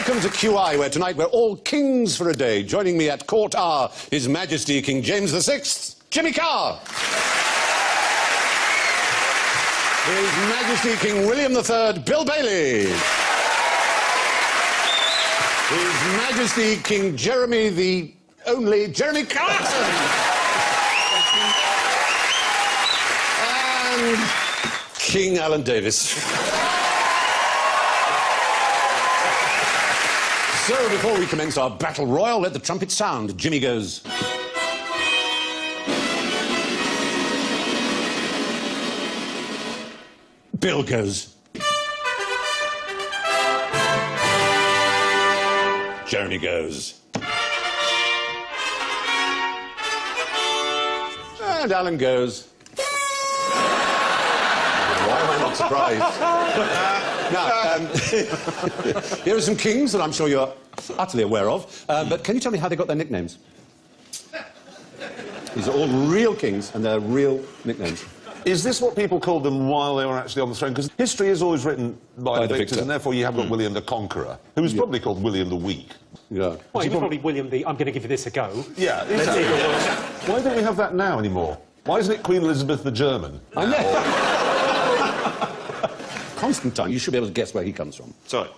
Welcome to QI, where tonight we're all kings for a day. Joining me at court are His Majesty King James VI, Jimmy Carr. His Majesty King William III, Bill Bailey. His Majesty King Jeremy the only Jeremy Clarkson. And King Alan Davis. So, before we commence our battle royal, let the trumpet sound. Jimmy goes. Bill goes. Jeremy goes. And Alan goes. Why am I not surprised? Now, here are some kings that I'm sure you're utterly aware of, but can you tell me how they got their nicknames? These are all real kings, and they're real nicknames. Is this what people called them while they were actually on the throne? Because history is always written by the victors, and therefore you have got William the Conqueror, who was probably called William the Weak. Yeah. Well, he was probably William the I'm going to give you this a go. Yeah, exactly. Why don't we have that now anymore? Why isn't it Queen Elizabeth the German? I know. Constantine, you should be able to guess where he comes from. Sorry.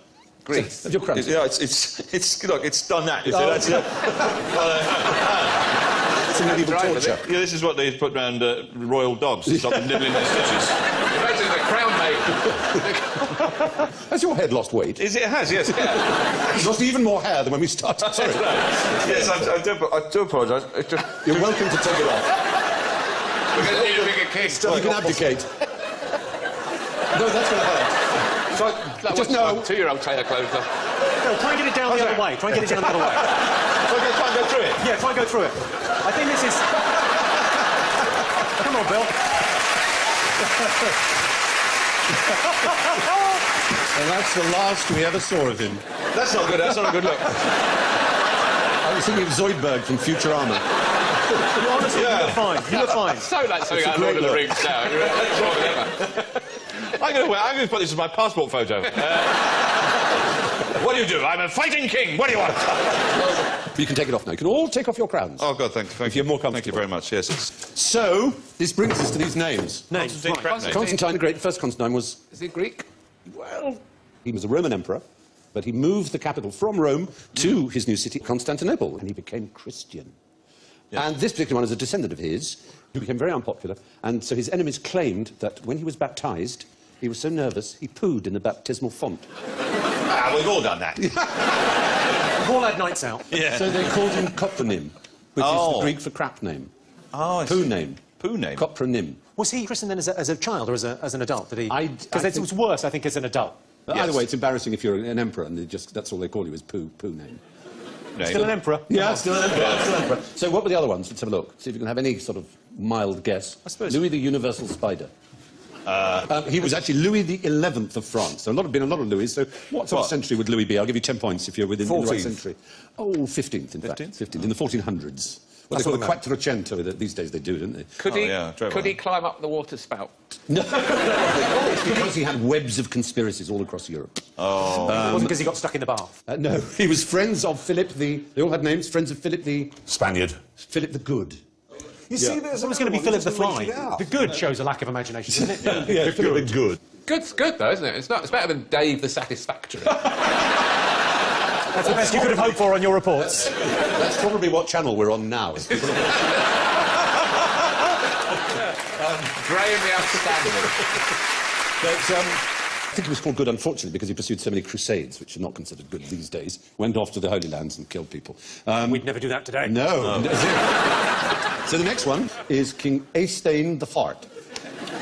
Greece. Your crown. Yeah, look, it's done that. It's a medieval torture. Yeah, this is what they put around royal dogs to stop them nibbling their stitches. Imagine the crown mate. Has your head lost weight? It has, yes. It's lost even more hair than when we started. Sorry. Yes, I do apologise. You're welcome to take it off. We're going to need a bigger king. You can abdicate. No, that's going to hurt. Just no. 2-year-old take her clothes off. No, try and get it down the other way. Try and get it down the other way. Try and go through it? Yeah, try and go through it. I think this is... Come on, Bill. And that's the last we ever saw of him. That's not good. That's not a good look. I was thinking of Zoidberg from Futurama. You honestly, you look fine. You look fine. So like something out of Lord of the Rings now. I'm going to put this as my passport photo. What do you do? I'm a fighting king. What do you want? You can take it off now. You can all take off your crowns. Oh, God, thank you. If you're more comfortable. Thank you very much, yes. So, this brings us to these names. Constantine the Great, the first Constantine was... Is he Greek? Well, he was a Roman emperor, but he moved the capital from Rome to his new city, Constantinople, and he became Christian. Yeah. And this particular one is a descendant of his, who became very unpopular, and so his enemies claimed that when he was baptised, he was so nervous, he pooed in the baptismal font. Ah, we've all done that. We've all had nights out. Yeah. So they called him Copronym, which is the Greek for crap name. Oh, I see. Poo name. Poo name? Copronym. Was he christened then as a child or as an adult? Did he? Because it was worse, I think, as an adult. Yes. Either way, it's embarrassing if you're an emperor and that's all they call you is poo name. Still an emperor? Yeah, still an emperor. Still an emperor. So what were the other ones? Let's have a look. See if you can have any sort of mild guess. I suppose. Louis the Universal Spider. He was actually Louis the 11th of France. There have been a lot of Louis, so what sort of century would Louis be? I'll give you 10 points if you're within the right century. Oh, 15th, in fact. 15th, in the 1400s. Well, they call it Quattrocento. These days they do, don't they? Could he climb up the water spout? No. It's because he had webs of conspiracies all across Europe. Oh. It wasn't because he got stuck in the bath? No, he was friends of Philip the... They all had names. Friends of Philip the... Spaniard. Philip the Good. You see, there's always going to be Philip the Fly. The Good shows a lack of imagination, doesn't it? Yeah, Philip the Good. Good's good, though, isn't it? It's better than Dave the Satisfactory. That's the best you could have hoped for on your reports. That's probably what channel we're on now. Graham the Outstanding. But, I think he was called good, unfortunately, because he pursued so many crusades, which are not considered good these days. Went off to the Holy Lands and killed people. We'd never do that today. No. So the next one is King Eystein the Fart.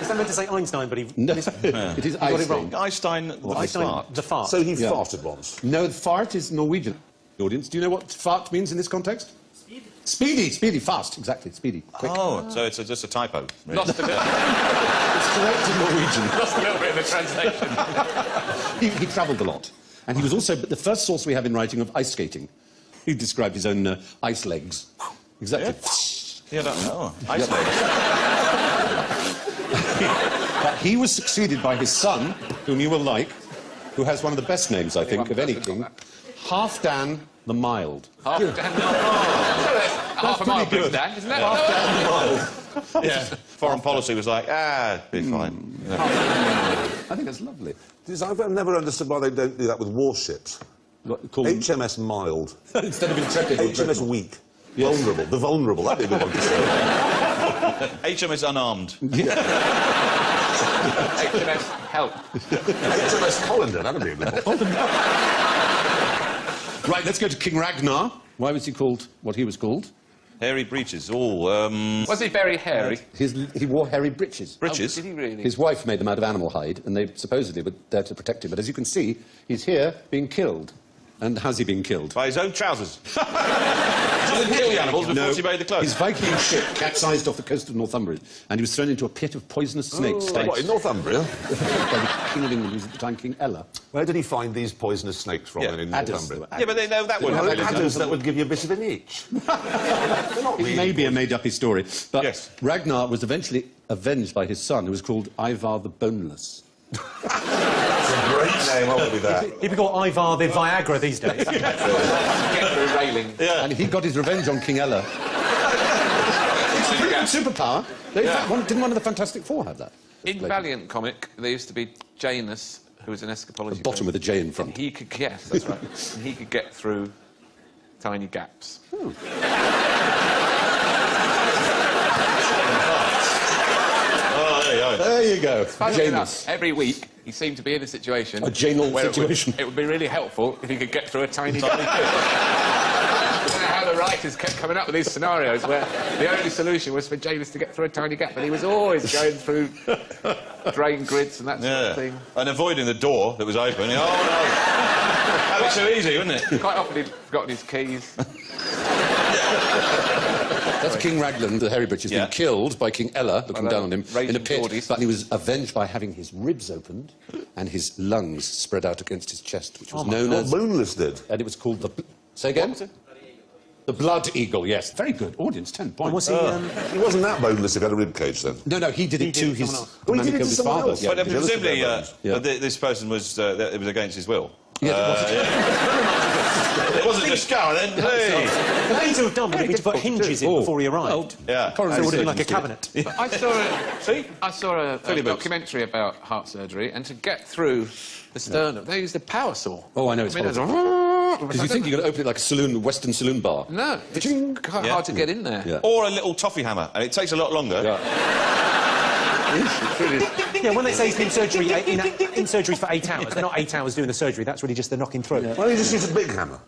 Is that meant to say Einstein, but he... No, it is Eystein. Einstein the Fart. So he farted once. No, fart is Norwegian. Audience, do you know what fart means in this context? Speedy. Speedy, fast, exactly, speedy, quick. Oh, so it's just a typo. Really. Lost a bit. It's correct in Norwegian. Lost a little bit in the translation. He travelled a lot. And he was also the first source we have in writing of ice skating. He described his own ice legs. Exactly. Yeah, ice legs. But he was succeeded by his son, whom you will like, who has one of the best names, I think, of any king, Half Dan the Mild. Half Dan. Half a mile brings Dan, isn't that? Half Dan the Mild. Yeah. Foreign policy was like, be fine. Yeah. I think it's lovely. I've never understood why they don't do that with warships. Called HMS Mild. Instead of Intrepid. HMS Weak. Yes. Vulnerable. The Vulnerable. That'd be a good one to say. HMS Unarmed. HMS Help. HMS Colander. That'd be a good one. Right, let's go to King Ragnar. Why was he called what he was called? Hairy breeches. Was he very hairy? He wore hairy breeches. Breeches? Oh, did he really? His wife made them out of animal hide, and they supposedly were there to protect him. But as you can see, he's here being killed. And how's he being killed? By his own trousers. He didn't kill the animals before she made the clothes. His Viking ship capsized off the coast of Northumbria, and he was thrown into a pit of poisonous snakes. What, in Northumbria? By the King of England, who was at the time King Ella. Where did he find these poisonous snakes from in Adders. Northumbria? Yeah, but they know that one. Adders that would give you a bit of an itch. It may be a made-up story, but Yes. Ragnar was eventually avenged by his son, who was called Ivar the Boneless. Great name, I'll be that. He'd be called Ivar the Viagra these days. Get through railing. Yeah. And he got his revenge on King Ella. It's a pretty good superpower. In fact, didn't one of the Fantastic Four have that? In Valiant comic, there used to be Janus, who was an escapology. The bottom with a J in front. And he could, yes, that's right. And he could get through tiny gaps. There you go. Funnily Janus. enough, every week he seemed to be in a situation. A Janal where situation. It would be really helpful if he could get through a tiny gap. I don't know how the writers kept coming up with these scenarios where the only solution was for Janus to get through a tiny gap, but he was always going through drain grids and that sort of thing. And avoiding the door that was open. Oh, no. That was so easy, wasn't it? Quite often he'd forgotten his keys. That's King Ragnar, the hairy breeches, been killed by King Ella, looking down on him, in a pit. Geordies. But he was avenged by having his ribs opened and his lungs spread out against his chest, which was known as... Boneless did. And it was called the... Say again? The Blood Eagle, yes. Very good. Audience, 10 points. Was He wasn't that boneless if he had a rib cage, then. No, he did it to his... Oh, he did it to his someone father. else. Yeah. But presumably, Yeah. this person was... it was against his will. It wasn't just go, then, please. The thing to have done would have been to put hinges in before he arrived. Yeah. So it would have been like a cabinet. I saw a documentary about heart surgery, and to get through the sternum, they used a power saw. Oh, I know, it's horrible. Because you think you're going to open it like a saloon, Western saloon bar. No, it's quite hard to get in there. Yeah. Or a little toffee hammer, and it takes a lot longer. Yeah, when they say he's been in surgery for 8 hours, they're not 8 hours doing the surgery, that's really just the knocking through. Why don't you just use a big hammer?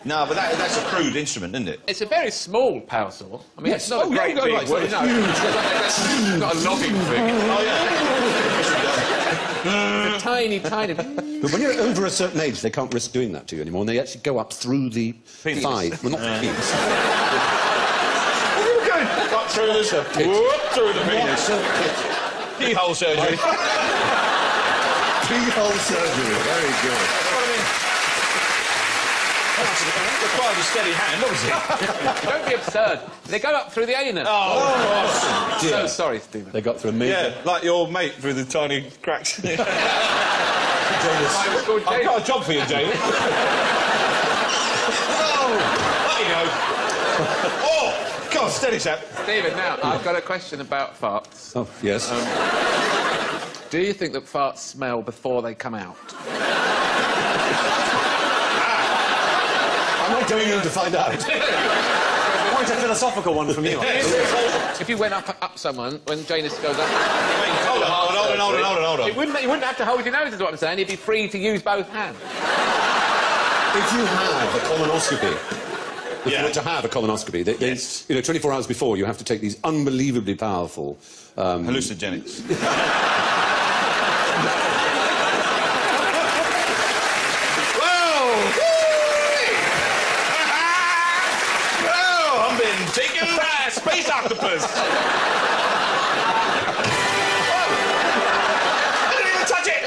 No, but that's a crude instrument, isn't it? It's a very small power saw. I mean, Yes. it's not a great big right, one. it's No, it's not a logging thing. Oh, yeah. It's a tiny, tiny... But when you're over a certain age, they can't risk doing that to you anymore, and they actually go up through the thigh. Well, not the penis. Cut through the... Whoop, through the penis. Keyhole surgery. Keyhole surgery, very good. Requires a steady hand, obviously. Don't be absurd. They go up through the anus. Oh, So sorry, Stephen. They got through a major... yeah, like your mate through the tiny cracks. I was called I've James. got a job for you, James. There you go. Oh, God, steady, chap. Stephen, now, I've got a question about farts. Oh, yes. Do you think that farts smell before they come out? I'm not going in to find out. Quite a philosophical one from you. If you went up someone, when Janus goes up... Hold on. You wouldn't have to hold your nose, is what I'm saying. You'd be free to use both hands. If you have a colonoscopy... If you were to have a colonoscopy, you know, 24 hours before, you have to take these unbelievably powerful... Hallucinogenics. I'm being taken by a space octopus. I didn't even touch it.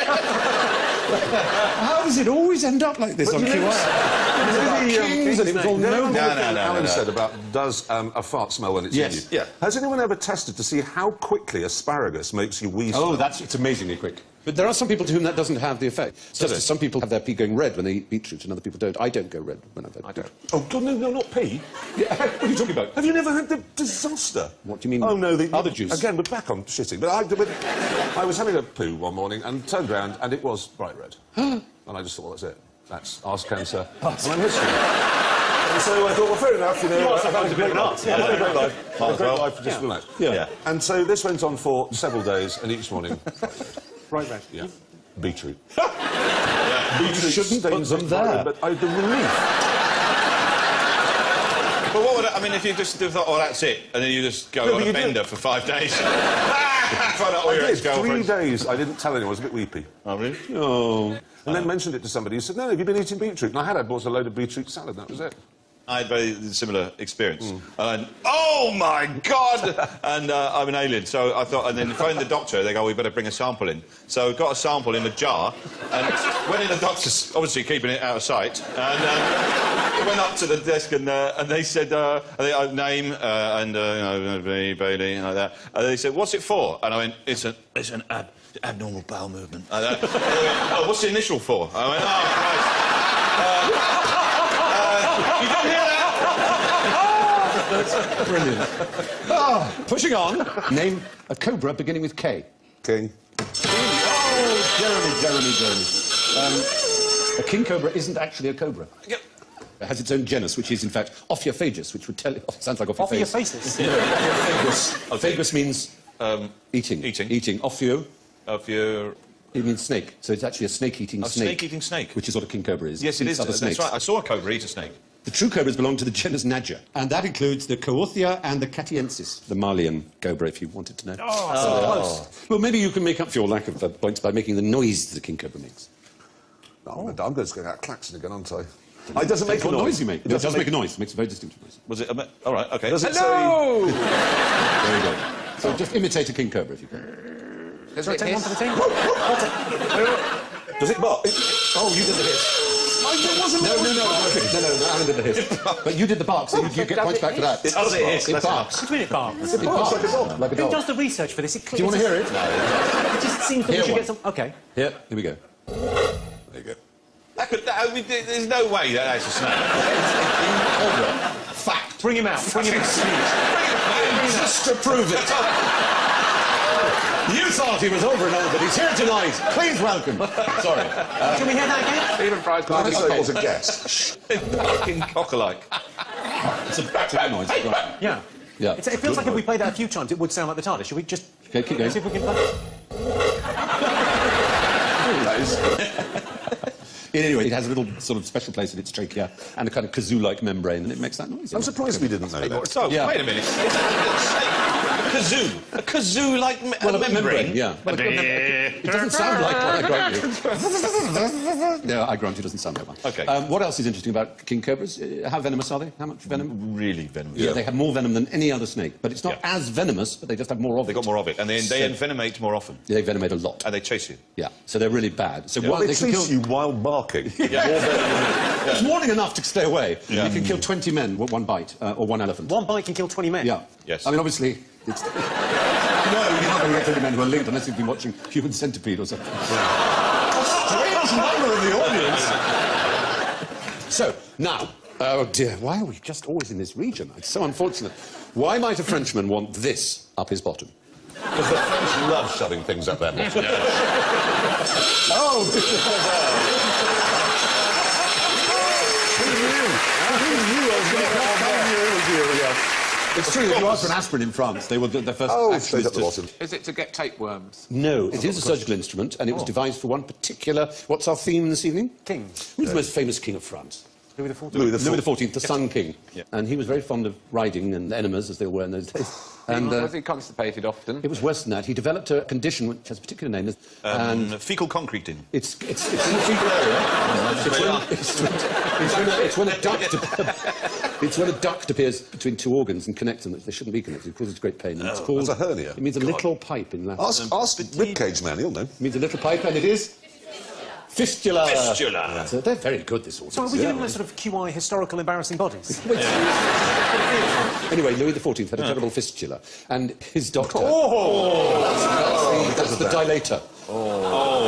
How does it always end up like this on QI? Kings and it was all no... Alan said about, does a fart smell when it's in you? Yeah. Has anyone ever tested to see how quickly asparagus makes you wee Oh, smell? it's amazingly quick. But there are some people to whom that doesn't have the effect. Just as some people have their pee going red when they eat beetroot and other people don't. I don't go red when I've had beetroot. Oh, God, no, not pee. Yeah, what are you talking about? Have you never had the disaster? What do you mean? Oh, no, the other juice. Again, we're back on shitting. But I was having a poo one morning and turned round and it was bright red. And I just thought, well, that's it. That's arse cancer. And I'm history. And so I thought, well, fair enough, you know. I've had a great life. I've had a great life. I've had a great life for just relax. Yeah. And so this went on for several days, and each morning... Bright red. Yeah. Beetroot. You shouldn't put them there. But the relief. But what would I mean if you just thought, oh, that's it, and then you just go on a bender for 5 days? Find out all your ex-girlfriends. 3 days, I didn't tell anyone, I was a bit weepy. Oh, really? Oh. And then mentioned it to somebody who said, no, have you been eating beetroot? And I bought a load of beetroot salad, that was it. I had a very similar experience. And, oh, my God! And I'm an alien, so I thought... And then phoned the doctor, they go, we better bring a sample in. So got a sample in a jar, and went in the doctor's, obviously keeping it out of sight, and went up to the desk, and they said, name, and, you know, Bailey, and like that. And they said, what's it for? And I went, it's an abnormal bowel movement. And they went, oh, what's the initial for? I went, oh, Christ. You don't hear that? Brilliant. Pushing on. Name a cobra beginning with K. King. Oh, Jeremy. A king cobra isn't actually a cobra. Yep. It has its own genus, which is, in fact, Ophiophagus, which would tell you... sounds like off your face. Off your faces. Ophiophagus. Phagus means... eating. Eating. Ophio. Ophio... It means snake. So it's actually a snake-eating snake. Snake-eating snake. Which is what a king cobra is. Yes, it is. Other That's snakes. right. I saw a cobra eat a snake. The true cobras belong to the genus Naja, and that includes the Coothia and the Catiensis, the Malian cobra, if you wanted to know. Oh, so close. Well, maybe you can make up for your lack of points by making the noise that the king cobra makes. Oh, I'm just going to get klaxon again, aren't I? It doesn't make a What noise. noise you make? It does make a noise. It makes a very distinctive noise. Was it? All right. Okay. Does it No! There you go. So just imitate a king cobra if you can. Shall I take one for the team? Does it bark? Oh, you did the hiss. No, Alan did the hiss. But you did the bark, so you get points back for that. It does it hiss. It barks. What do you mean it barks? It barks like a dog. Like a Who dog. does the research for this? Do you want to hear it? It just seems that we Hear should one. get some... OK. Here we go. There you go. I mean, there's no way that's a snake. Fact. Bring him out. Bring him out. Just to prove it. You thought he was over and over, but he's here tonight. Please welcome. Sorry. Can we hear that again? Stephen Fry's I got thought it was a guess. Fucking cock-alike. It's a bad noise. Yeah. Yeah. It feels like if we played that a few times, it would sound like the TARDIS. Should we just... Okay, keep going. See if we can play... Anyway, it has a little sort of special place in its trachea and a kind of kazoo-like membrane, and it makes that noise. I'm surprised we didn't know that. So, Yeah. wait a minute. A kazoo. A kazoo-like membrane. Yeah. Well, it doesn't sound like one, I grant you. No, I grant you, it doesn't sound like one. OK. What else is interesting about king cobras? How venomous are they? How much venom? Really venomous. Yeah, they have more venom than any other snake, but it's not as venomous, but they just have more of it. They got more of it, and they envenomate more often. They venomate a lot. And they chase you. Yeah, so they're really bad. So Well, while they they can chase kill... you while barking. It's warning enough to stay away. You can kill 20 men with one bite, or one elephant. One bite can kill 20 men? Yeah. Yes. I mean, obviously, it's... No, you're not going to get 20 men who are linked unless you've been watching Human Centipede or something. A strange number of the audience. So, now... Oh, dear, why are we just always in this region? It's so unfortunate. Why might a Frenchman want this up his bottom? Because the French love shoving things up their bottom. Oh, dear. It's true, if you ask for an aspirin in France, they will do their first Oh, action straight is up the to... bottom. Is it to get tapeworms? No, it is a surgical instrument, and it was devised for one particular... What's our theme this evening? Kings. Who's the most famous king of France? Louis XIV. Louis Louis XIV, the Sun King. Yeah. And he was very fond of riding and enemas, as they were in those days. And Was he constipated often? it was worse than that. He developed a condition which has a particular name. And Fecal concreting. it's in the fecal area. It's when a duct appears between two organs and connects them. They shouldn't be connected. It causes great pain. And it's called... That's a hernia. It means a little pipe in Latin. Ask Ribcage Man, he'll know. It means a little pipe, and it is... Fistula. Fistula. So they're very good, this audience. So are we doing those sort of QI historical embarrassing bodies? Anyway, Louis XIV had a terrible fistula, and his doctor... Oh! That's the dilator. Oh.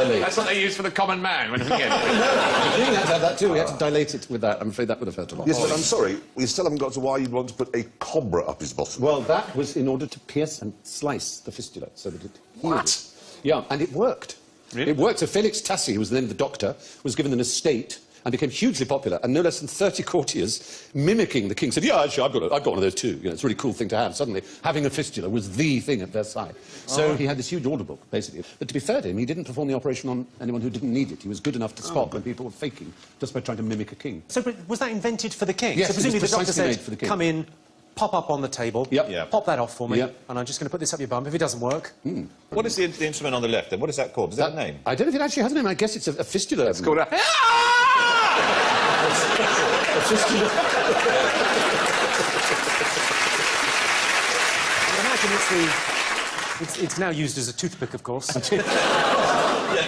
dilate. That's what they use for the common man. When The king had to have that too. We had to dilate it with that. I'm afraid that would have hurt a lot. Yes, but I'm sorry, we still haven't got to why you'd want to put a cobra up his bottom. Well, that was in order to pierce and slice the fistula so that it healed. What? Yeah, and it worked. Really? It worked. So Felix Tassi, who was then the doctor, was given an estate and became hugely popular, and no less than 30 courtiers, mimicking the king, said, yeah, actually, I've got one of those too. You know, it's a really cool thing to have. Suddenly, having a fistula was the thing at Versailles. So he had this huge order book, basically. But to be fair to him, he didn't perform the operation on anyone who didn't need it. He was good enough to spot when people were faking, just by trying to mimic a king. So, but was that invented for the king? Yes, so presumably it was the doctor precisely said, made for the king. come in, pop up on the table, Yep. Yeah. pop that off for me, Yep. and I'm just going to put this up your bum. If it doesn't work... What is the instrument on the left, then? What is that called? Does that have a name? I don't know if it actually has a name. I guess it's a fistula. It's called a... a fistula. I imagine it's now used as a toothpick, of course. Yeah,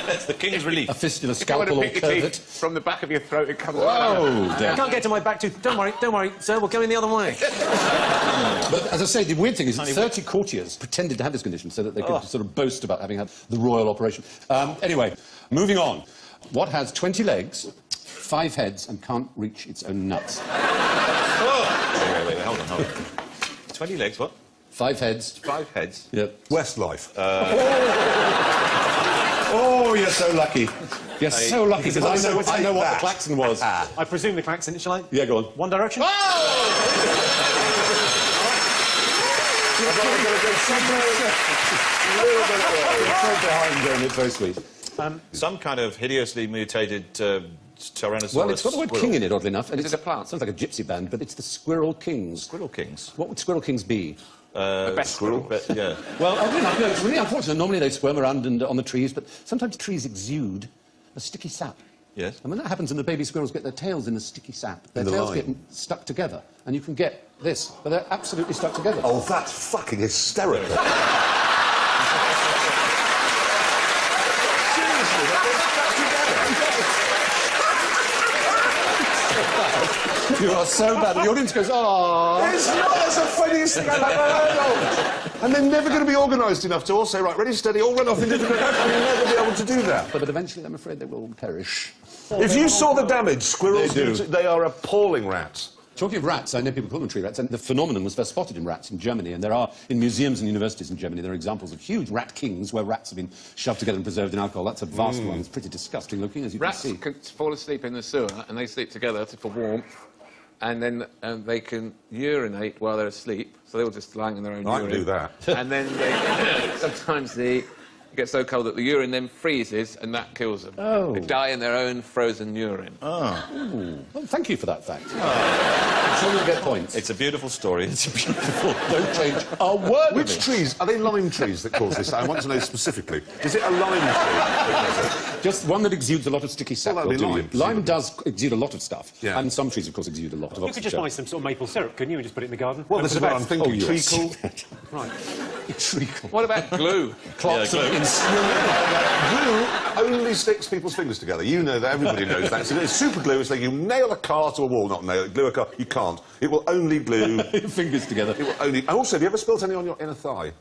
that's the King's Relief. A fistula, If you want scalpel to or pick your curvet. teeth from the back of your throat, it comes out. Oh, I dear. can't get to my back tooth. Don't worry, sir, we'll go in the other way. But as I say, the weird thing is that 30 courtiers pretended to have this condition so that they could sort of boast about having had the royal operation. Anyway, moving on. What has 20 legs, 5 heads, and can't reach its own nuts? Wait, hold on. 20 legs, what? 5 heads. 5 heads. Yep. Westlife. Oh, you're so lucky. You're so lucky, because I know what the that. klaxon was. I presume the klaxon, shall I? Yeah, go on. One Direction? It's very sweet. Some kind of hideously mutated Tyrannosaurus. Well, it's got the word squirrel. king in it, oddly enough. And Is it's it a plant? Sounds like a gypsy band, but it's the Squirrel Kings. Squirrel Kings. What would Squirrel Kings be? The best squirrel. But, yeah. Well, oddly enough, no, it's really unfortunate. Normally they squirm around on the trees, but sometimes trees exude a sticky sap. Yes. And when that happens and the baby squirrels get their tails in the sticky sap, their In the tails line. get stuck together, and you can get this. But they're absolutely stuck together. Oh, that's fucking hysterical. Seriously, You are so bad. The audience goes, oh. it's not that's the funniest thing I've ever heard of. And they're never going to be organised enough to all say, right, ready, steady, all run off in different directions. You'll never be able to do that. But eventually, I'm afraid they will perish. If you saw the damage squirrels They do. they are appalling rats. Talking of rats, I know people call them tree rats, and the phenomenon was first spotted in rats in Germany, and there are, in museums and universities in Germany, there are examples of huge rat kings where rats have been shoved together and preserved in alcohol. That's a vast one. It's pretty disgusting looking, as you Rats can see. can fall asleep in the sewer, and they sleep together for warmth, and then they can urinate while they're asleep, so they're all just lying in their own I urine. can do that. And then sometimes it gets so cold that the urine then freezes, and that kills them. Oh. They die in their own frozen urine. Well, thank you for that fact. I'm sure you'll get points. It's a beautiful story. It's beautiful. Don't change a word of Which it. trees? Are they lime trees that cause this? I want to know specifically. Is it a lime tree that does it? Just one that exudes a lot of sticky sap. Well, that'd will be do lime, you. Lime does exude a lot of stuff. Yeah. And some trees, of course, exude a lot of You could just oxygen. buy some sort of maple syrup, couldn't you, and just put it in the garden? Well, this is what I'm thinking. Oh, yes. Treacle. Right. Treacle. What about glue? Clots Yeah, of glue. Glue only sticks people's fingers together. You know that. Everybody knows that. So super glue is like you nail a car to a wall, not nail it. Glue a car. You can't. It will only glue. Your fingers together. It will only. Also, have you ever spilt any on your inner thigh?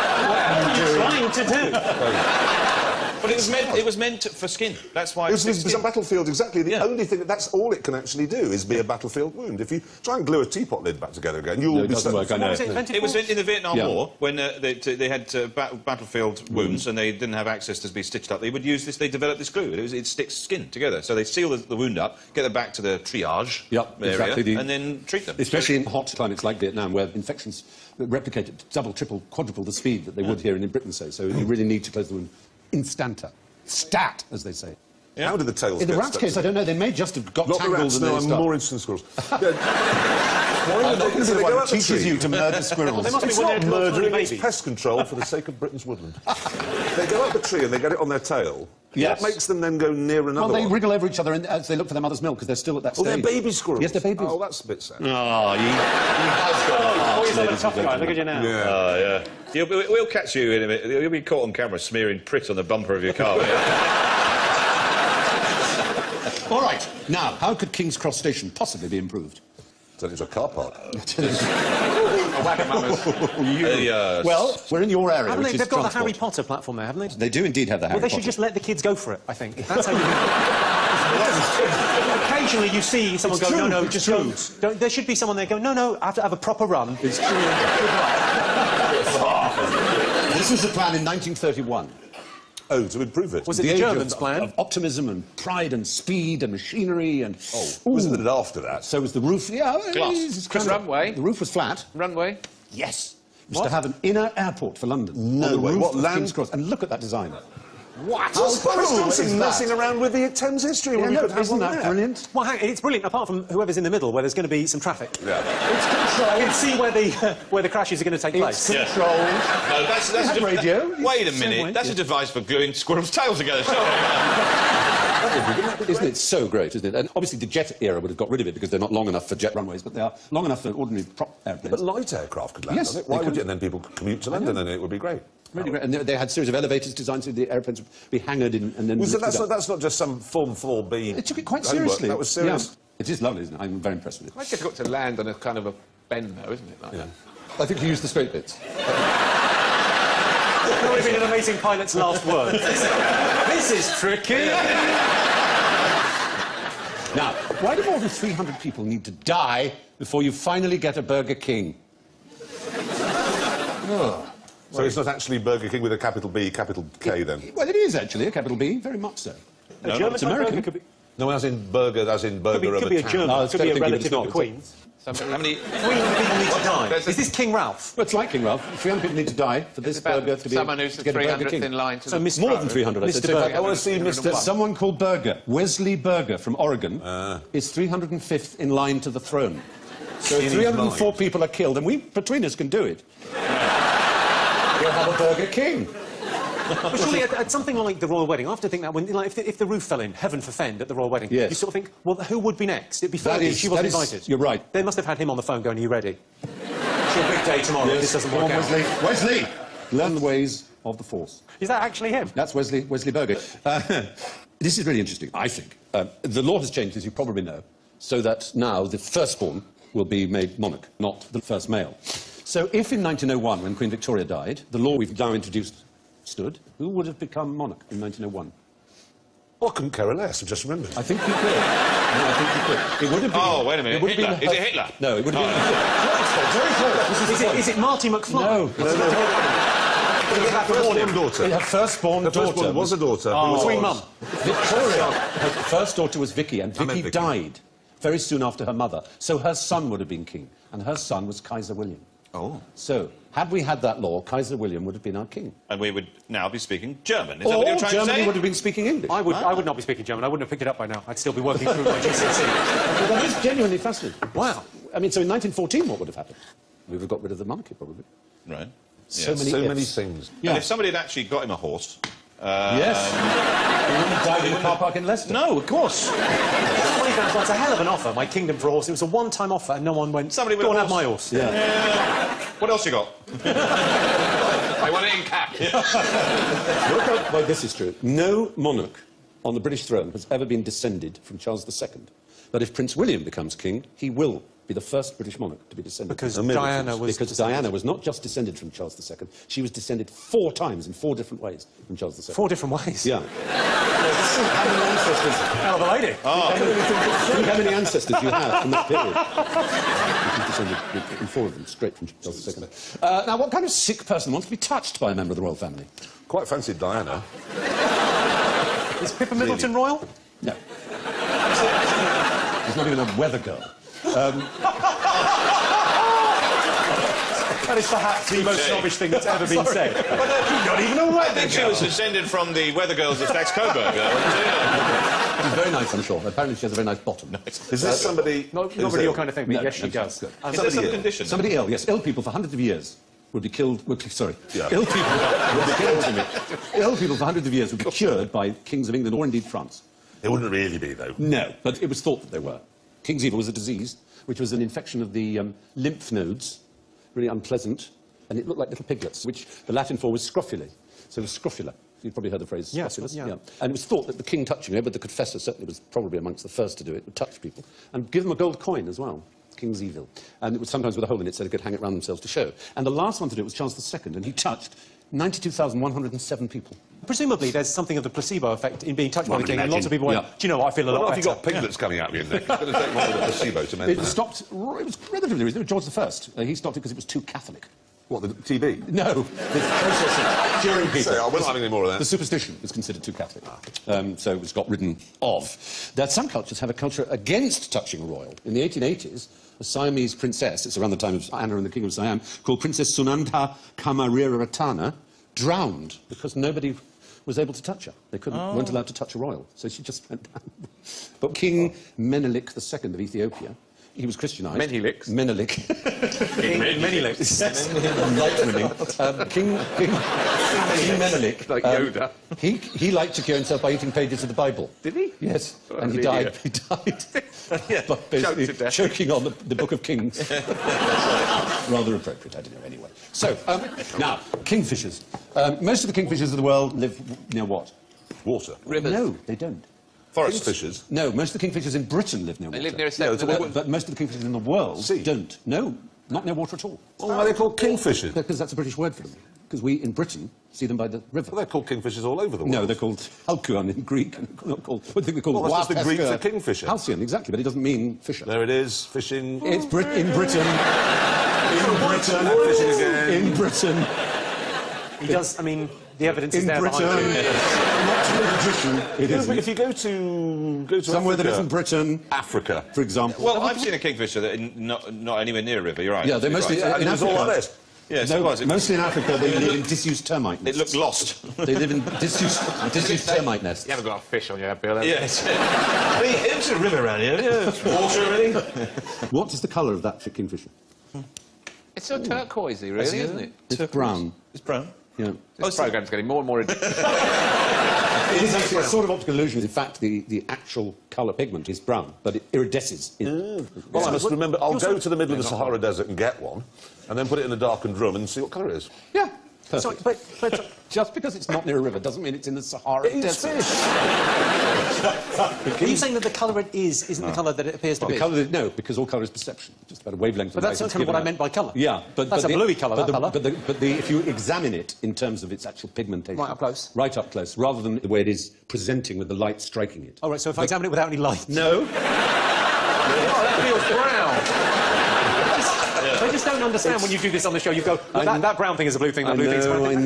Trying to do. But it was meant for skin. That's why It it's was a battlefield, exactly. The Yeah. only thing that's all it can actually do is be a battlefield wound. If you try and glue a teapot lid back together again, you'll No, it be doesn't stuck. work, I know. What was it invented It was for? in the Vietnam Yeah. War when they had battlefield wounds and they didn't have access to be stitched up. They would use this. They developed this glue. It sticks skin together. So they seal the wound up, get it back to the triage Yep, area, exactly. and then treat them. Especially in hot climates like Vietnam, where infections replicate at double, triple, quadruple the speed that they would here in Britain, say. So you really need to close the wound instanta. Stat, as they say. How did the tails In the get rat's stuck case, I together? don't know. They may just have got Not the tangled rats, and no, they I'm stuck. more interested in squirrels. I'm not going to be the They one go who up the teaches tree. you to murder squirrels. They must be It's when not they're little murdering, tiny it's babies. pest control for the sake of Britain's woodland. They go up the tree and they get it on their tail. Yes. What makes them then go near another Well, they one? wriggle over each other as they look for their mother's milk, because they're still at that Oh, stage. they're baby squirrels? Yes, they're babies. Oh, that's a bit sad. Oh, he has got a heart, Oh, he's not a ladies tough and guy. Look at gentlemen. you now. Yeah. Yeah. We'll catch you in a minute. You'll be caught on camera smearing prit on the bumper of your car. All right. Now, how could King's Cross Station possibly be improved? Turned into a car park. Wagamama's. Well, we're in your area, Haven't which they? is They've got the transport. Harry Potter platform there, haven't they? They do indeed have the Harry Well, they should Potter. just let the kids go for it, I think. That's how you... Occasionally you see someone It's go, true, no, it's just true. go... Don't, there should be someone there go, no, no, I have to have a proper run. It's true. This was the plan in 1931. Oh, to improve it. Was it The the age Germans' of, plan? of optimism and pride and speed and machinery and... Wasn't it after that? So was the roof... Yeah, Glass. it's Chris kind of- Runway. The roof was flat. Runway. Yes. It was to have an inner airport for London. No on the way. roof What, of land- King's Cross. And look at that design. What? Boris Johnson is that? messing around with the Thames history when we could have isn't one that there. brilliant? Well, hang, it's brilliant, apart from whoever's in the middle, where there's going to be some traffic. Yeah. It's controlled. I can see where the crashes are going to take place. It's controlled. No, that's have a radio. Wait a Same way. minute. That's a device for gluing squirrels' tails together. Sorry. Isn't it so great, isn't it? And obviously the jet era would have got rid of it because they're not long enough for jet runways, but they are long enough for ordinary prop airplanes. But light aircraft could land Yes, on it. they Why would could. you? And then people could commute to London and it would be great. Really great. And they had a series of elevators designed so the airplanes would be hangared in and then... Was it, lifted up. that's not just some Form 4B... They took it quite homework. seriously. That was serious. Yeah. It is lovely, isn't it? I'm very impressed with it. Quite difficult to land on a kind of a bend, though, isn't it? Like that. I think you used the straight bits. That would have been an amazing pilot's last word. This is tricky. Now, why do more than 300 people need to die before you finally get a Burger King? So it's not actually Burger King with a capital B, capital K, then? Well, it is actually a capital B, very much so. A German it's American. Could be, No, as in burger, burger could be a of a German, town. No, it's could be a technically, but relative it's not. of the Queen's. How many... 300 people need to die. There's a- Is this King Ralph? Well, it's like King Ralph. 300 people need to die for this It's about burger to be someone who's to the get a Burger 300th King. in line to So the Mr. More than 300, I Mr. said. So in fact, Burger. I want to see There's Mr. someone called Burger, Wesley Burger from Oregon, is 305th in line to the throne. So if In his 304 mind. people are killed, and we, between us, can do it. We'll have a Burger King. But surely at something like the royal wedding, I have to think that when, like, if the roof fell in, heaven forfend, at the royal wedding, Yes. you sort of think, well, who would be next? It'd be That Fergie, is- she wasn't that is- invited. you're right. They must have had him on the phone going, are you ready? It's your big day tomorrow if this doesn't Come work on, out. Wesley. Wesley! Learn the ways of the Force. Is that actually him? That's Wesley Burger. This is really interesting, I think. The law has changed, as you probably know, so that now the firstborn will be made monarch, not the first male. So if in 1901, when Queen Victoria died, the law we've now introduced stood, who would have become monarch in 1901? Oh, I couldn't care less, I just remembered. I think you could. No, I think you could. It would have been... Oh, wait a minute. it would have Hitler. been Is it Hitler? No, it would have been... Very close. Is it Marty McFly? No. Her firstborn daughter. Her firstborn Her daughter firstborn was a daughter. Oh. who was- Queen Mum. Victoria, her first daughter was Vicky, and I meant Vicky Vicky. died very soon after her mother. So her son would have been king, and her son was Kaiser William. Oh. So, had we had that law, Kaiser William would have been our king. And we would now be speaking German. Is that Or what you're trying Germany to say? would have been speaking English. I would not be speaking German. I wouldn't have picked it up by now. I'd still be working through my GCSE. But that is genuinely fascinating. Wow. I mean, so in 1914, what would have happened? We would have got rid of the monarchy, probably. Right. So Yes. many So ifs. many things. Yeah. And if somebody had actually got him a horse... Yes. He wouldn't have died in a car park in Leicester. No, of course. £20, that's a hell of an offer, my kingdom for a horse. It was a one-time offer, and no one went, Somebody with go a and have horse. my horse. Yeah. What else you got? I want it in cash. Look out, well, this is true. No monarch on the British throne has ever been descended from Charles II. But if Prince William becomes king, he will be the first British monarch to be descended. Because from- Diana was... Because Diana was not just descended from Charles II, she was descended 4 times in 4 different ways from Charles II. 4 different ways. Yeah. How many ancestors? Hell of a lady. Think how many ancestors you have from that period. She's descended in 4 of them, straight from Charles II. Now, what kind of sick person wants to be touched by a member of the royal family? Quite fancied Diana. Is Pippa Middleton royal? No. There's not even a weather girl. That is perhaps the most snobbish thing that's ever been said. Not even a I think she was descended from the weather girls of Stax Coburg. She's very nice, I'm sure. Apparently she has a very nice bottom. Is this somebody... Not is really it- your kind of thing, but No, yes, she no, does. good. Is there Somebody some ill. condition? Somebody ill, yes. Ill people for hundreds of years would be killed... sorry. Yeah. Ill people would be killed, isn't it? Ill people for hundreds of years would be cured by kings of England or indeed France. It wouldn't really be, though. No, but it was thought that they were. King's evil was a disease, which was an infection of the lymph nodes, really unpleasant, and it looked like little piglets, which the Latin for was scrofulae. So it was scrofula. You've probably heard the phrase Yes, scrofulus. yeah. And it was thought that the king touching it, but the confessor certainly was probably amongst the first to do it, would touch people, and give them a gold coin as well. King's evil. And it was sometimes with a hole in it so they could hang it round themselves to show. And the last one to do it was Charles II, and he touched 92,107 people. Presumably, there's something of the placebo effect in being touched by One the king, would and lots of people went, imagine, yeah. do you know, I feel a lot What better. if you've got piglets coming out of your neck? It's going to take more than a placebo to mend It that. stopped, it was relatively recent. George I, he stopped it because it was too Catholic. What, the TB? No, the process of curing people. Say, I won't have any more of that. The superstition is considered too Catholic. So it was got ridden of. That some cultures have a culture against touching a royal. In the 1880s, a Siamese princess, it's around the time of Anna and the King of Siam, called Princess Sunanda Kamariraratana, drowned because nobody was able to touch her. They weren't allowed to touch a royal, so she just went down. But King Menelik II of Ethiopia, he was Christianised. Menelik? Menelik. King Menelik. King Menelik. Like Yoda. He liked to cure himself by eating pages of the Bible. Did he? Yes. Oh, And he an died. idiot. He died. Yeah. By basically Choked to death. choking on the Book of Kings. Rather appropriate, I don't know, anyway. So, now, kingfishers. Most of the kingfishers of the world live near what? Water. Rivers. No, they don't. Forest fishers. No, most of the kingfishers in Britain live near water. They live near a Yeah, seven. it's a But most of the kingfishers in the world Sea. don't. No, not near water at all. Oh, why are they called kingfishers? Because that's a British word for them. Because we, in Britain, see them by the river. Well, they're called kingfishers all over the world. No, they're called halcyon in Greek. Not called, what do you think they're called? Well, that's just the Greek Wapesca. for kingfisher. Halcyon, exactly, but it doesn't mean fisher. There it is, fishing. It's in Britain. Fishing again. In Britain. He does, I mean, the evidence is In there Britain. behind you. Not tradition. It Yeah, is. but if you go to Somewhere that Africa, isn't Britain, Africa. for example. Well, I've seen a kingfisher that not anywhere near a river. You're right. Yeah, they're You're mostly right. And in it was all Africa. like this. Yes, No, it was. mostly in Africa, they live in disused termite It nests. looked lost. They live in disused termite nests. You haven't got a fish on your bill, have you? Yes. I mean, it's a river around here. Yeah, it's water, really. What is the colour of that kingfisher? It's so turquoisey, really, isn't it? It's brown. It's brown. Yeah. This programme's getting more and more ridiculous. It is actually a sort of optical illusion. In fact, the actual colour pigment is brown, but it iridesces. Well, I must remember, I'll go to the middle of the Sahara Desert and get one, and then put it in a darkened room and see what colour it is. Yeah. Sorry, Perfect. but Just because it's not near a river doesn't mean it's in the Sahara It's Desert. fish. are you saying that the colour it is isn't the colour that it appears to The be? colour, no, because all colour is perception. Just about a wavelength. But that's of light is kind of what given I meant by colour. Yeah, but That's a bluey colour, that colour. But if you examine it in terms of its actual pigmentation, Right up close. right up close, rather than the way it is presenting with the light striking it. All right, so if I examine it without any light... No. That feels brown. I just don't understand when you do this on the show. You go, well, that brown thing is a blue thing, that blue thing is a brown thing.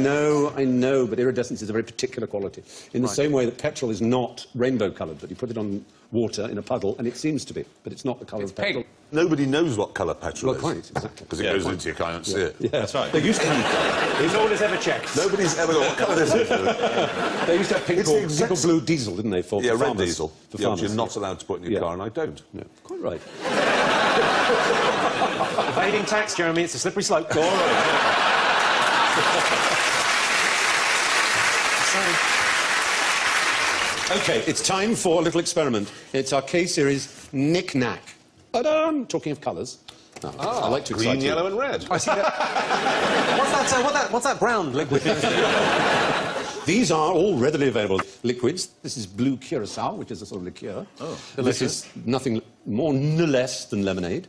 I know, but iridescence is a very particular quality. In the same way that petrol is not rainbow-coloured, but you put it on water in a puddle and it seems to be, but it's not the colour of petrol. Pink. Nobody knows what colour petrol Well, is. quite, exactly. Because it goes into you, can't see it. Yeah, That's right. They used to have, It's all is ever checked. Nobody's ever got what colour this is. they used to have pink It's the or, exact- pink or blue diesel, didn't they, for Yeah, red farmers? diesel. For Yeah, which farmers, you're not allowed to put in your Yeah. car, and I don't. Yeah, quite right. Evading tax, Jeremy, it's a slippery slope. All right. OK, it's time for a little experiment. It's our K-series Knick-Knack. Ta-da! Talking of colours. I like to excite Green, you. yellow, and red. I see that. What's that brown liquid? These are all readily available liquids. This is blue curacao, which is a sort of liqueur. Oh, this is nothing more no less than lemonade.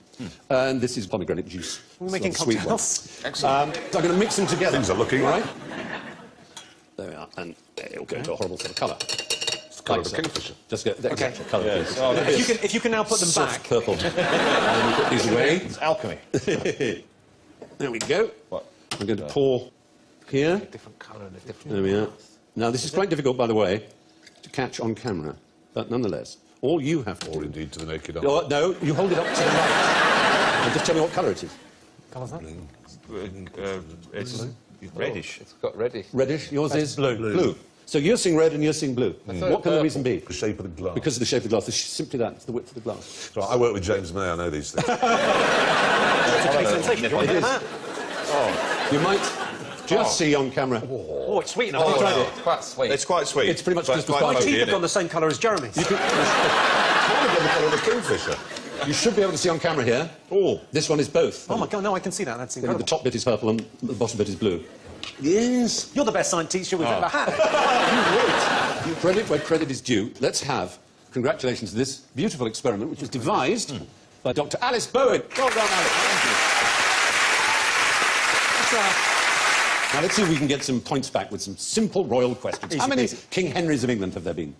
And this is pomegranate juice. We're making Sort of sweet one. cocktails. Excellent. So I'm going to mix them together. Things are looking right. There we are, and it'll go into a horrible sort of colour. It's the colour of a kingfisher. Just get the actual colour. Yes. of the kingfisher. If you can now put them Soft back. purple. And we put these away. It's alchemy. There we go. What? I'm going to pour here. Different colour and a different... There we are. Now, this is quite difficult, by the way, to catch on camera. But nonetheless, all you have to Or do... indeed to the naked eye. Oh, no, you hold it up to the light. And just tell me what colour it is. Colour's that? It's reddish. It's got ready. Reddish. Yours is? blue. Blue. So you're seeing red and you're seeing blue. What can the reason be? The shape of the glass. Because of the shape of the glass. It's simply that. It's the width of the glass. Right, I work with James May, I know these things. Sensation. Do you want to hear that? You might just see on camera. Oh, it's sweet enough. Have you tried it? It's quite sweet. It's quite sweet. It's pretty much But just quite as My foggy, teeth foggy, have isn't gone the same colour as Jeremy's. Kind of got the colour of a kingfisher. You should be able to see on camera here. Oh, this one is both. Oh, my God, no, I can see that. That's The incredible. top bit is purple and the bottom bit is blue. Yes. You're the best science teacher we've ever had. Credit where credit is due. Let's have congratulations to this beautiful experiment, which was devised by Dr. Alice Bowen. Well done, Alice. Thank you. Now, let's see if we can get some points back with some simple royal questions. How many King Henrys of England have there been?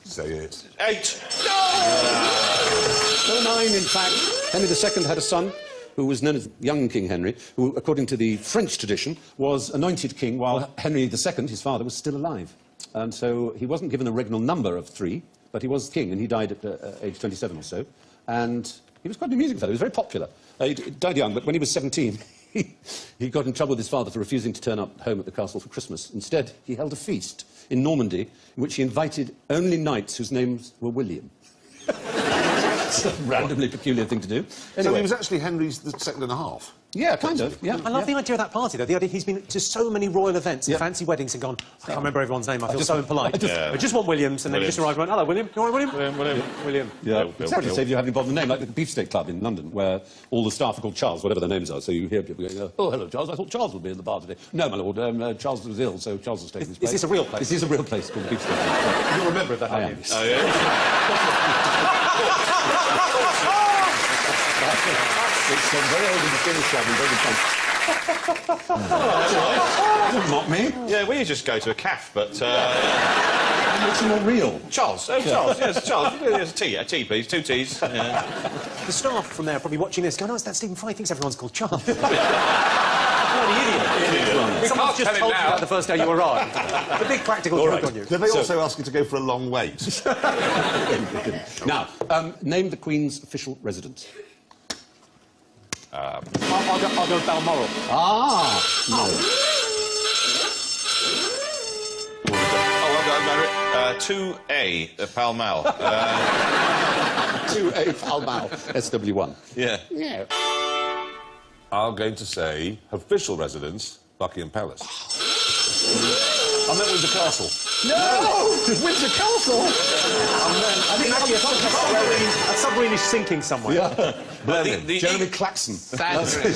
Say it. 8. No, 9, in fact. Henry II had a son who was known as young King Henry, who, according to the French tradition, was anointed king while Henry II, his father, was still alive. And so he wasn't given a regnal number of 3, but he was king, and he died at age 27 or so. And he was quite an amusing fellow. He was very popular. He died young, but when he was 17, he got in trouble with his father for refusing to turn up home at the castle for Christmas. Instead, he held a feast in Normandy in which he invited only knights whose names were William. It's a randomly peculiar thing to do. So Anyway, he was actually Henry's the second and a half. yeah, kind of. Yeah, I love the idea of that party, though. The idea he's been to so many royal events and fancy weddings and gone, I can't remember everyone's name, I feel so impolite. I just want Williams, and then he just arrived and went, hello, William. You all right, William? William. Yeah, exactly. Save you having to bother the name, like the Beefsteak Club in London, where all the staff are called Charles, whatever their names are. So you hear people going, oh, hello, Charles, I thought Charles would be in the bar today. No, my lord, Charles was ill, so Charles was taking his place. Is this a real place? This is a real place called the Beefsteak Club. You'll remember that, I don't am. you? Oh, yeah? It's a very old and distinguished club and very fun. Not me. Yeah, we just go to a cafe, but... It makes it more real. Charles. Oh, Charles. Yes, Charles. There's a tea, please. 2 teas. Yeah. The staff from there are probably watching this going, oh, it's that Stephen Fry thinks everyone's called Charles. Bloody idiot. Someone's just told you that the first day you arrived. The big practical joke on you. Did they also ask you to go for a long wait? Now, name the Queen's official residence. I'll go Balmoral. Ah! No. Oh, 2A, Pall Mall. 2A Pall Mall, SW1. Yeah. Yeah. I'm going to say official residence, Buckingham Palace. I meant Windsor Castle. No! Windsor Castle! I think actually a submarine is sinking somewhere. Yeah. The Jeremy Claxon. Sandringham.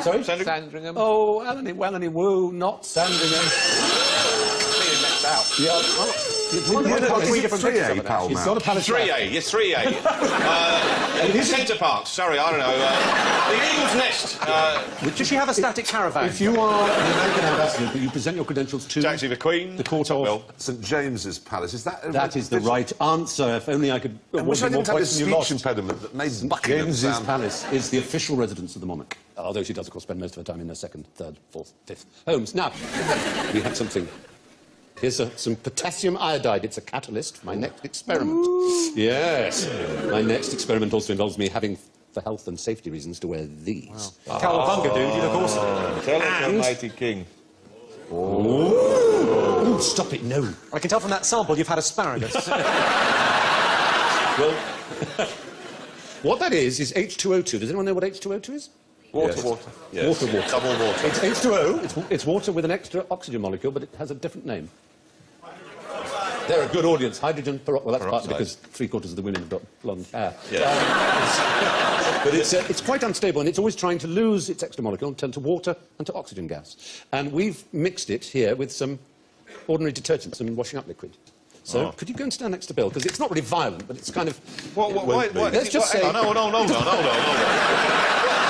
Sorry? Sandringham. Oh, Wellany Woo, not Sandringham. Being left out. Yeah. Is it 3A Pall It's Mall? not a palace. 3A, yes, 3A. Centre Parks, sorry, I don't know. The Eagle's Nest. Does she have a static caravan? If you are an American ambassador, but you present your credentials to Actually, the Queen. the court of... Well, St James's Palace. Is that... That is the right answer. If only I could... I wish I didn't have this you speech lost. impediment that made Buckingham James's sound... Palace is the official residence of the monarch. Although she does, of course, spend most of her time in her second, third, fourth, fifth homes. Now, we have something... Here's some potassium iodide. It's a catalyst for my next experiment. Ooh. Yes. My next experiment also involves me having, for health and safety reasons, to wear these. Wow. Cowabunga, dude. You look awesome. tell us, Almighty King. Ooh, stop it, no. I can tell from that sample you've had asparagus. Well, what that is H2O2. Does anyone know what H2O2 is? Water. Yes. Water. Double water. It's H2O. It's water with an extra oxygen molecule, but it has a different name. They're a good audience. Hydrogen peroxide. Well, that's partly because 3/4 of the women have got blonde hair. Yeah. But it's quite unstable, and it's always trying to lose its extra molecule and turn to water and to oxygen gas. And we've mixed it here with some ordinary detergent, some washing up liquid. So, could you go and stand next to Bill? Because it's not really violent, but it's kind of... Let's just say... Hold on.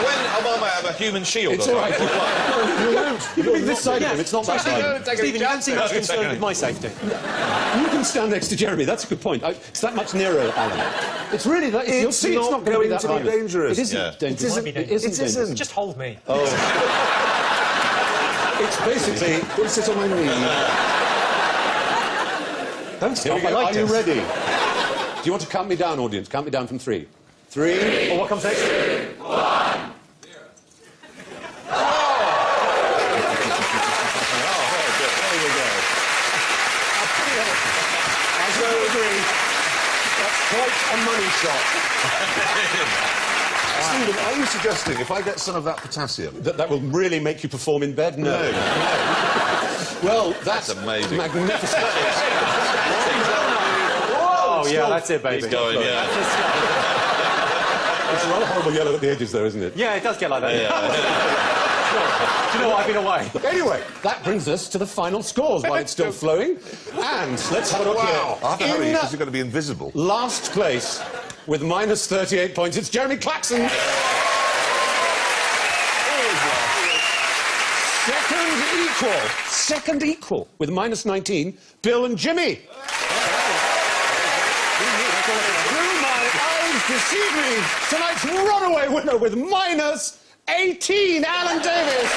When Obama have a human shield It's on, all right. You can be this side of him. It's not that side. Stephen, you don't seem much concerned with my safety. You can stand next to Jeremy. That's a good point. It's that much nearer, Alan. It's really... You'll see it's not going to be dangerous. It isn't dangerous. It isn't. Just hold me. Oh. It's basically... Don't sit on my knee. Don't stop. I like Are you ready? Do you want to count me down, audience? Count me down from 3. 3... Well, what comes next? 1... Quite a money shot. Stephen, are you suggesting if I get some of that potassium... That will really make you perform in bed? No. Well, that's amazing. Magnificent. Oh, yeah, that's it, baby. He's going, yeah. It's a rather horrible yellow at the edges, though, isn't it? Yeah, it does get like that. Yeah. Do you know what? I've been away. Anyway, that brings us to the final scores while it's still flowing. And let's have a look I here. have to hurry because you're going to be invisible. Last place with minus 38 points, it's Jeremy Claxon. Second equal with minus 19, Bill and Jimmy. Through my eyes deceive me, tonight's runaway winner with minus 18, Alan Davis.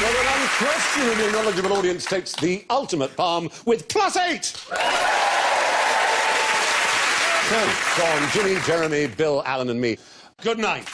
Well, an unquestionably knowledgeable audience takes the ultimate palm with +8. So, John, Jimmy, Jeremy, Bill, Alan and me. Good night.